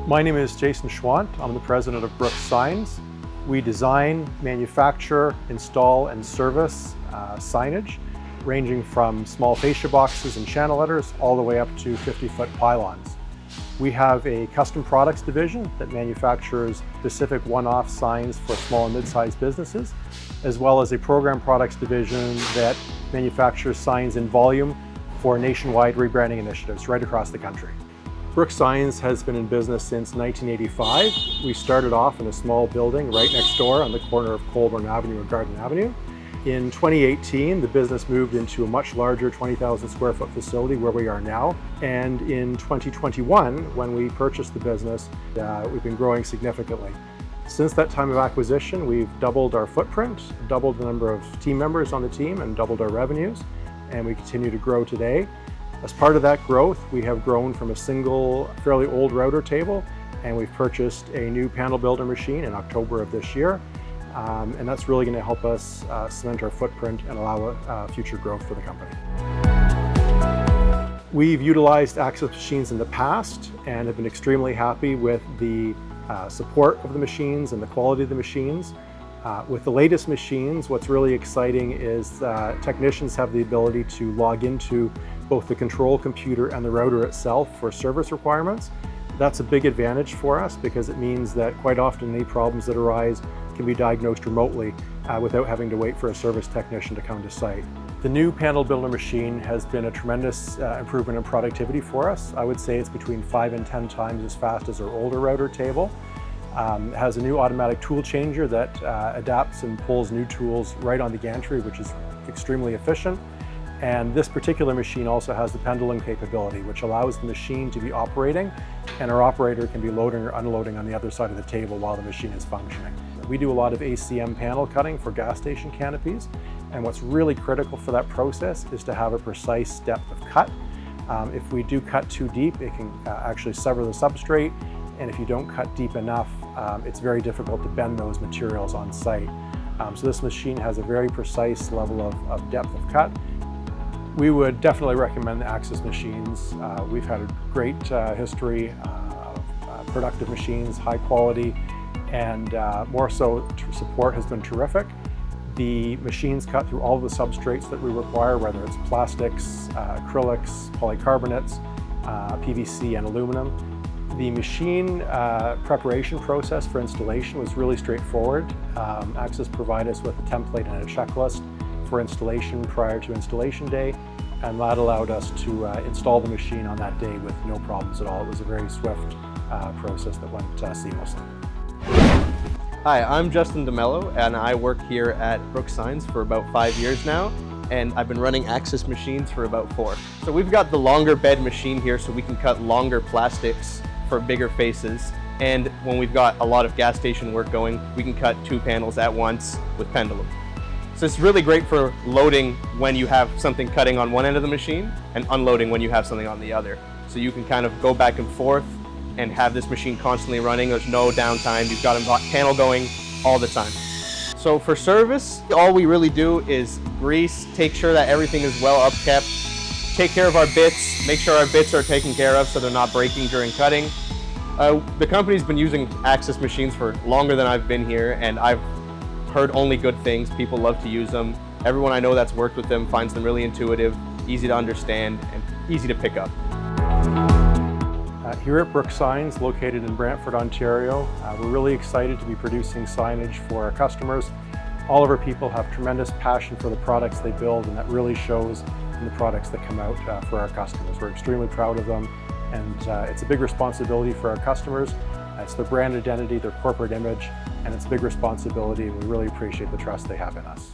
My name is Jason Schwant. I'm the president of Brooks Signs. We design, manufacture, install, and service signage, ranging from small fascia boxes and channel letters all the way up to 50-foot pylons. We have a custom products division that manufactures specific one-off signs for small and mid-sized businesses, as well as a program products division that manufactures signs in volume for nationwide rebranding initiatives right across the country. Brooks Signs has been in business since 1985. We started off in a small building right next door on the corner of Colburn Avenue and Garden Avenue. In 2018, the business moved into a much larger 20,000 square foot facility where we are now. And in 2021, when we purchased the business, we've been growing significantly. Since that time of acquisition, we've doubled our footprint, doubled the number of team members on the team, and doubled our revenues, and we continue to grow today. As part of that growth, we have grown from a single, fairly old router table, and we've purchased a new panel builder machine in October of this year. And that's really going to help us cement our footprint and allow future growth for the company. We've utilized AXYZ machines in the past and have been extremely happy with the support of the machines and the quality of the machines. With the latest machines, what's really exciting is technicians have the ability to log into both the control computer and the router itself for service requirements. That's a big advantage for us because it means that quite often any problems that arise can be diagnosed remotely without having to wait for a service technician to come to site. The new panel builder machine has been a tremendous improvement in productivity for us. I would say it's between 5 and 10 times as fast as our older router table. It has a new automatic tool changer that adapts and pulls new tools right on the gantry, which is extremely efficient. And this particular machine also has the pendulum capability, which allows the machine to be operating, and our operator can be loading or unloading on the other side of the table while the machine is functioning. We do a lot of ACM panel cutting for gas station canopies, and what's really critical for that process is to have a precise depth of cut. If we do cut too deep, it can actually sever the substrate, and if you don't cut deep enough, it's very difficult to bend those materials on site. So this machine has a very precise level of depth of cut. We would definitely recommend the AXYZ machines. We've had a great history of productive machines, high quality, and more so support has been terrific. The machines cut through all of the substrates that we require, whether it's plastics, acrylics, polycarbonates, PVC, and aluminum. The machine preparation process for installation was really straightforward. AXYZ provided us with a template and a checklist for installation prior to installation day, and that allowed us to install the machine on that day with no problems at all. It was a very swift process that went seamlessly. Hi, I'm Justin DeMello, and I work here at Brooks Signs for about 5 years now, and I've been running AXYZ machines for about 4. So we've got the longer bed machine here so we can cut longer plastics for bigger faces, and when we've got a lot of gas station work going, we can cut 2 panels at once with pendulum. So it's really great for loading when you have something cutting on one end of the machine and unloading when you have something on the other. So you can kind of go back and forth and have this machine constantly running. There's no downtime. You've got a panel going all the time. So for service, all we really do is grease, take sure that everything is well upkept, take care of our bits, make sure our bits are taken care of so they're not breaking during cutting. The company's been using AXYZ machines for longer than I've been here, and I've heard only good things. People love to use them. Everyone I know that's worked with them finds them really intuitive, easy to understand, and easy to pick up. Here at Brooks Signs, located in Brantford, Ontario, we're really excited to be producing signage for our customers. All of our people have tremendous passion for the products they build, and that really shows in the products that come out for our customers. We're extremely proud of them, and it's a big responsibility for our customers. It's their brand identity, their corporate image, and it's a big responsibility, and we really appreciate the trust they have in us.